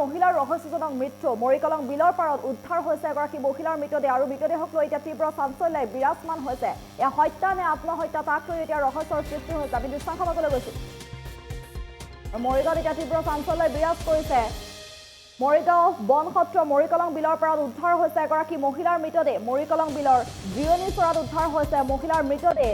মহিলাৰ ৰহস্যজনক মৃত্যু মৰিকলং বিলৰ পাৰত উদ্ধাৰ হৈছে এগৰাকী মহিলাৰ মৃতদেহ আৰু মৃতদেহক লৈ এতিয়া তীব্ৰ চাঞ্চল্যই বিৰাজমান হৈছে এয়া হত্যা নে আত্মহত্যা তাক লৈ এতিয়া ৰহস্যৰ সৃষ্টি হৈছে আমি দৃশ্যাংশলৈ গৈছো মৰিগাঁৱত এতিয়া তীব্ৰ চাঞ্চল্যই বিৰাজ কৰিছে মৰিগাঁও বনসত্ৰ মৰিকলং বিলৰ পাৰত উদ্ধাৰ হৈছে এগৰাকী মহিলাৰ মৃতদেহ মৰিকলং বিলৰ জিৰণি চৰাত উদ্ধাৰ হৈছে মহিলাৰ মৃতদেহ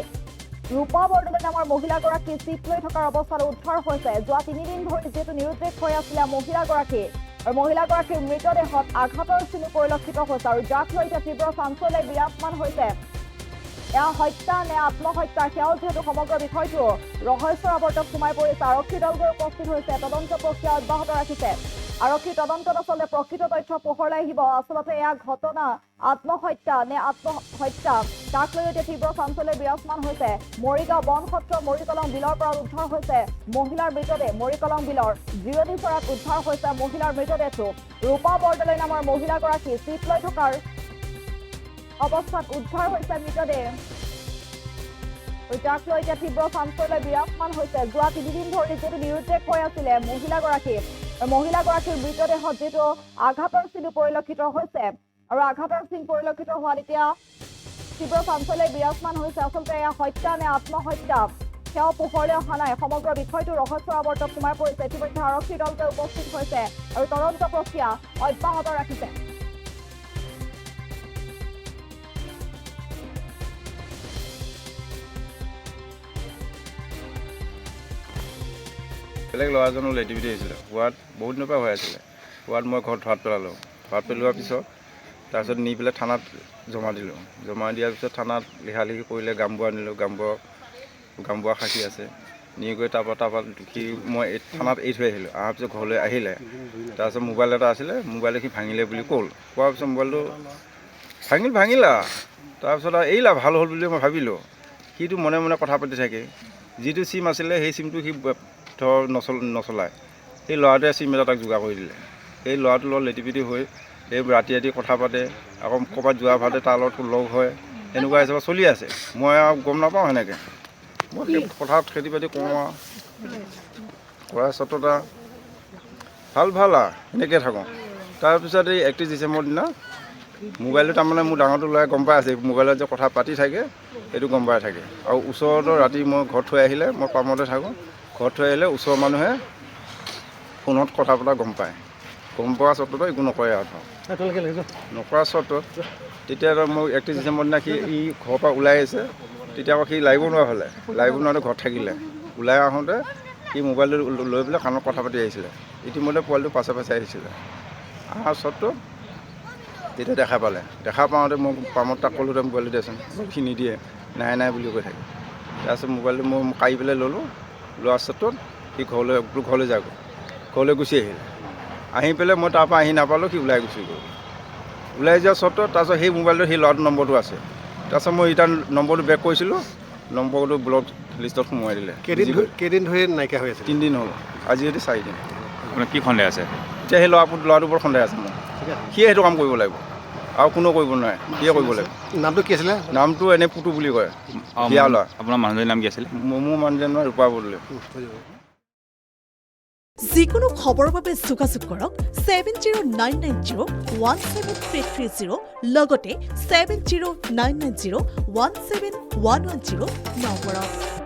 ৰূপা বৰদলৈ নামৰ মহিলাগৰাকী চিট লৈ থকাৰ অৱস্থাত উদ্ধাৰ হৈছে যোৱা 3 দিন ধৰি যেটো নিৰুদ্দেশ হৈ আছিলে মহিলাগৰাকী আৰু মহিলাগৰাকীৰ মৃতদেহত আঘাতৰ চিন পৰিলক্ষিত হৈছে আৰু যাক লৈ এতিয়া তীব্ৰ চাঞ্চল্যই বিৰাজমান হৈছে এয়া হত্যা নে আত্মহত্যা সেয়াও যেহেতু সমগ্ৰ বিষয়টো ৰহস্যৰ আৱৰ্তত সোমাই পৰিছে আৰক্ষী দলবোৰ উপস্থিত হৈছে তদন্ত প্ৰক্ৰিয়া অব্যাহত ৰাখিছে আৰক্ষী তদন্তত আচলতে প্ৰকৃত তথ্য পোহৰলৈ আহিব আচলতে এয়া ঘটনা আত্মহত্যা নে আত্মহত্যা তাক লৈ এতিয়া তীব্ৰ চাঞ্চল্যই বিৰাজমান হৈছে মৰিগাঁও বনসত্ৰ মৰিকলং বিলৰ পৰা উদ্ধাৰ হৈছে মহিলাৰ মৃতদেহ মৰিকলং বিলৰ জিৰণি চৰাত উদ্ধাৰ হৈছে মহিলাৰ মৃতদেহটো ৰূপা বৰদলৈ নামৰ মহিলাগৰাকী চিট লৈ থকাৰ অৱস্থাত উদ্ধাৰ হৈছে মৃতদেহ যাক লৈ এতিয়া তীব্ৰ চাঞ্চল্যই বিৰাজমান হৈছে যোৱা 3 দিন ধৰি যেটো নিৰুদ্দেশ হৈ আছিলে মহিলাগৰাকীৰ মৃতদেহত যেটো আঘাতৰ চিন পৰিলক্ষিত হৈছে আৰু আঘাতৰ চিন পৰিলক্ষিত হোৱাত এতিয়া তীব্ৰ চাঞ্চল্যই বিৰাজমান হৈছে আচলতে এয়া হত্যা নে আত্মহত্যা সেয়াও পোহৰলৈ অহা নাই সমগ্ৰ বিষয়টো ৰহস্যৰ আৱৰ্তত সোমাই পৰিছে ইতিমধ্যে আৰক্ষী দলটো উপস্থিত হৈছে আৰু তদন্ত প্ৰক্ৰিয়া অব্যাহত ৰাখিছে বেলেগ ল'ৰাজনৰ লেটিভিটি আহিছিলে হোৱাত বহুত দিনৰ পৰা হৈ আছিলে হোৱাত মই ঘৰত ধৰাত পেলালোঁ ধৰাত পেলোৱাৰ পিছত তাৰপিছত নি পেলাই থানাত জমা দিলোঁ জমা দিয়াৰ পিছত থানাত লিখালিখি কৰিলে গামবুৱা নিলোঁ গামবুৱা সাক্ষী আছে নি গৈ তাৰপৰা সি মই থানাত এৰি থৈ আহিলোঁ অহাৰ পিছত ঘৰলৈ আহিলে তাৰপিছত মোবাইল এটা আছিলে মোবাইল সি ভাঙিলে বুলি ক'ল কোৱাৰ পিছত মোবাইলটো ভাঙিলা তাৰপিছত আৰু এৰিলা ভাল হ'ল বুলি মই ভাবিলোঁ সিটো মনে মনে কথা পাতি থাকে যিটো চিম আছিলে সেই চিমটো সি ধৰ নচলায় সেই ল'ৰাটোৱে চিম এটা তাক যোগাৰ কৰি দিলে সেই ল'ৰাটোৰ লগত লেটিপিটি হৈ এই ৰাতি কথা পাতে আকৌ ক'ৰবাত যোৱা ভাতে তাৰ লগত লগ হয় এনেকুৱা হিচাপে চলি আছে মই আৰু গম নাপাওঁ সেনেকৈ মই পথাৰত খেতি বাতি কৰোঁ আৰু কৰা স্বত্বতা ভাল আৰু সেনেকৈ থাকোঁ তাৰপিছত এই 31 ডিচেম্বৰ দিনা মোবাইলটো তাৰমানে মোৰ ডাঙৰটো ল'ৰাই গম পাই আছে মোবাইলত যে কথা পাতি থাকে সেইটো গম পাই থাকে আৰু ওচৰতো ৰাতি মই ঘৰত থৈ আহিলে মই কামতে থাকোঁ ঘৰত থৈ আহিলে ওচৰৰ মানুহে ফোনত কথা পতা গম পায় গম পোৱা স্বত্বতো একো নকৰে আৰু নকৰা স্বত্বত তেতিয়া মোক 31 ডিচেম্বৰ দিনা সি ঘৰৰ পৰা ওলাই আহিছে তেতিয়া আকৌ সি লাৰিব নোৱাৰোঁতে ঘৰত থাকিলে ওলাই আহোঁতে সি মোবাইলটো লৈ পেলাই কাণত কথা পাতি আহিছিলে ইতিমধ্যে পোৱালিটো পাছে আহিছিলে অহাৰ স্বত্বত তেতিয়া দেখা পাওঁতে মই পামত তাক ক'লোঁ তই মোবাইলটো দেচোন সি নিদিয়ে নাই বুলি কৈ থাকে তাৰপিছত মোবাইলটো মই কাঢ়ি পেলাই ল'লোঁ লোৱাৰ স্বত্বত সি ঘৰলৈ যাগৈ ঘৰলৈ গুচি আহি পেলাই মই তাৰপৰা আহি নাপালোঁ সি ওলাই গুচি গ'ল ওলাই যোৱাৰ স্বত্বত তাৰপিছত সেই মোবাইলটোত সেই ল'ৰাটোৰ নম্বৰটো আছে তাৰপিছত মই ৰিটাৰ্ণ নম্বৰটো বেক কৰিছিলোঁ নম্বৰটো ব্লক লিষ্টত সোমোৱাই দিলে কেইদিন ধৰি নাইকিয়া হৈ আছে 3 দিন হ'ল আজি যদি 4 দিন আপোনাৰ কি সন্দেহ আছে এতিয়া সেই ল'ৰাটোৰ ওপৰত সন্দেহ আছে মোৰ সিয়ে সেইটো কাম কৰিব লাগিব আৰু কোনেও কৰিব নোৱাৰে সিয়ে কৰিব লাগিব নামটো কি আছিলে নামটো এনেই পুতু বুলি কয় বিয়া ল'ৰা আপোনাৰ মানুহজনীৰ নাম কি আছিলে মোৰ মানুহজনৰ ৰূপা বৰদলৈ যিকোনো খবৰৰ বাবে যোগাযোগ কৰক 7099017330 লগতে 7099017110 নম্বৰত